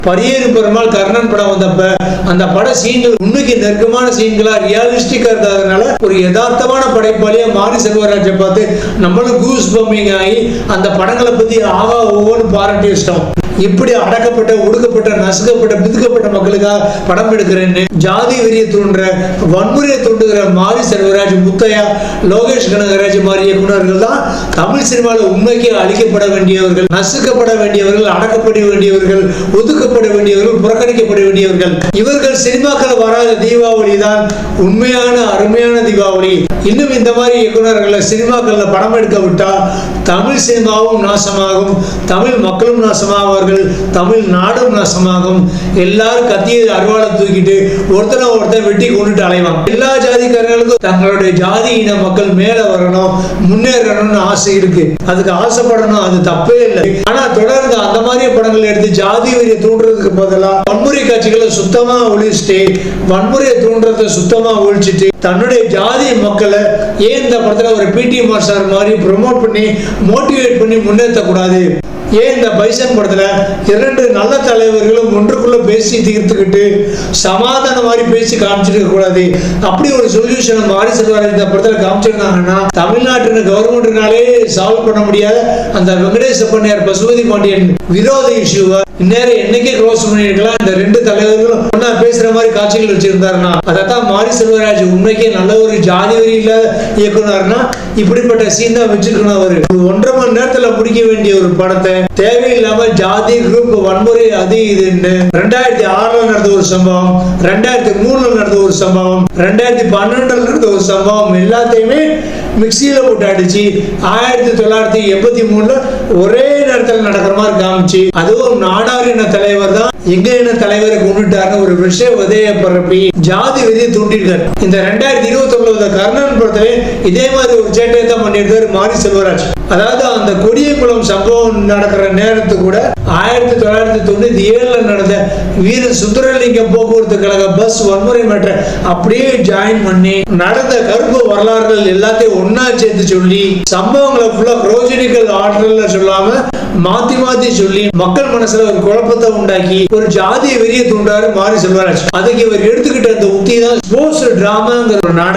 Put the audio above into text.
பரியேறு பெருமாள் கர்ணன் படம் வந்தப்ப அந்த பட சீன்கள் உண்மைக்கு நெருக்கமான சீன்களா ரியாலிஸ்டிக்கா இருந்ததுனால ஒரு யதார்த்தமான படைப்பாளியா மாரி செல்வராஜை பார்த்து நம்மளும் கூஸ் பம்பிங் ஆகி அந்த படங்களை பத்தி ஆகா ஒவ்வொன்று பாராட்டி இஷ்டம். இப்படி அடக்கப்பட்ட ஒடுக்கப்பட்ட நசுக்கப்பட்ட பிதுக்கப்பட்ட மக்களுக்காக படம் எடுக்கிறேன்னு ஜாதி வெறியை தூண்டுற வன்முறையை தூண்டுகிற மாரி செல்வராஜ், முத்தையா, லோகேஷ் கனகராஜ் மாதிரி இயக்குநர்கள் தான் தமிழ் சினிமாவில் உண்மைக்கே அழிக்கப்பட வேண்டியவர்கள், நசுக்கப்பட வேண்டியவர்கள், அடக்கப்பட வேண்டியவர்கள், ஒதுக்கப்பட வேண்டியவர்கள், புறக்கணிக்கப்பட வேண்டியவர்கள். இவர்கள் சினிமாக்கள் வராத தீபாவளி தான் உண்மையான அருமையான தீபாவளி. இன்னும் இந்த மாதிரி இயக்குநர்களை சினிமாக்கள்ல படம் எடுக்க விட்டா தமிழ் சினிமாவும் நாசமாகும், தமிழ் மக்களும் நாசமாவார்கள், தமிழ் நாடும் நாசமாகும். எல்லாரும் கத்தியை அருவாளை தூக்கிட்டு ஒருத்தனை ஒருத்தன் வெட்டி கொண்டுட்டு அலைவாங்க. எல்லா ஜாதிக்காரர்களுக்கும் தங்களுடைய ஜாதி இன மக்கள் மேல வரணும், முன்னேறணும்னு ஆசை இருக்கு. அதுக்கு ஆசைப்படணும், அது தப்பே இல்லை. ஆனா தொடர்ந்து அந்த மாதிரி படங்கள் எடுத்து ஜாதி வெறியை தூண்டுறதுக்கு பதிலாக வன்முறை காட்சிகளை சுத்தமா ஒழிச்சுட்டு, வன்முறையை தூண்டுறதை சுத்தமா ஒழிச்சிட்டு தன்னுடைய ஜாதி மக்களை ஏன் இந்த படத்துல ஒரு பிடி மாஸ்டர் மாதிரி ப்ரொமோட் பண்ணி மோட்டிவேட் பண்ணி முன்னேற்றக்கூடாது? ஏன் இந்த பைசன் படத்துல இரண்டு நல்ல தலைவர்களும் ஒன்றுக்குள்ள பேசி தீர்த்துக்கிட்டு சமாதானம் மாதிரி பேசி காமிச்சிருக்க கூடாது? அப்படி ஒரு சொல்யூஷன் மாரி செல்வராஜ் இந்த படத்துல காமிச்சிருந்தாங்கன்னா தமிழ்நாட்டு கவர்மெண்ட்னாலே சால்வ் பண்ண முடியாத அந்த வெங்கடேச பண்ணையார் பசுபதி பாண்டியன் விரோத இஷ்யூவை இந்நேரம் என்னைக்கே க்ளோஸ் பண்ணிருக்கலாம். இந்த ரெண்டு தலைவர்களும் ஒன்னா பேசுற மாதிரி காட்சிகள் வச்சிருந்தாருன்னா அதான் மாரி செல்வராஜ் உண்மைக்கே நல்ல ஒரு ஜாதி வரி இல்லாத இயக்குனார்னா இப்படிப்பட்ட சீன் தான் வச்சிருக்கணும். அவரு ஒரு 1.5 மணி நேரத்துல முடிக்க வேண்டிய ஒரு படத்தை தேவையில்லாம ஜாதி குரூப் வன்முறை அது இதுன்னு 2006 நடந்த ஒரு சம்பவம், 2003 நடந்த ஒரு சம்பவம், 2012 நடந்த ஒரு சம்பவம் எல்லாத்தையுமே மிக்சியில போட்டு அடிச்சு 1983 ஒரே நேரத்தில் நடக்கிற மாதிரி காமிச்சு அதுவும் நாடார் இன தலைவர் தான் எங்க இன தலைவரை கொண்டுட்டாருன்னு ஒரு விஷய விதைய பரப்பி ஜாதி விதியை தூண்டிருக்காரு. இந்த 2029 கர்ணன் படத்திலே இதே மாதிரி ஒரு சேட்டையை தான் பண்ணியிருக்காரு மாரி செல்வராஜ். அதாவது அந்த கொடியங்குளம் சம்பவம் நடக்கிற நேரத்து கூட 1997 நடந்த வீர சுந்தரலிங்கம் போக்குவரத்து கழக பஸ் வன்முறை மேட்டரை அப்படியே ஜாயின் பண்ணி நடந்த கருப்பு வரலாறுகள் எல்லாத்தையும் ஒன்னா சேர்த்து சொல்லி சம்பவங்களை ஃபுல்லா குரோஜனிக்கல் ஆர்டர்ல சொல்லாம மாத்தி மாத்தி சொல்லி மக்கள் மனசுல ஒரு குழப்பத்தை உண்டாக்கி ஒரு ஜாதிய வெறியை தூண்டாரு மாரி செல்வராஜ். அதுக்கு இவர் எடுத்துக்கிட்ட அந்த உத்தி தான் ஸ்போர்ட்ஸ் டிராமாங்கிற ஒரு நாடகம்.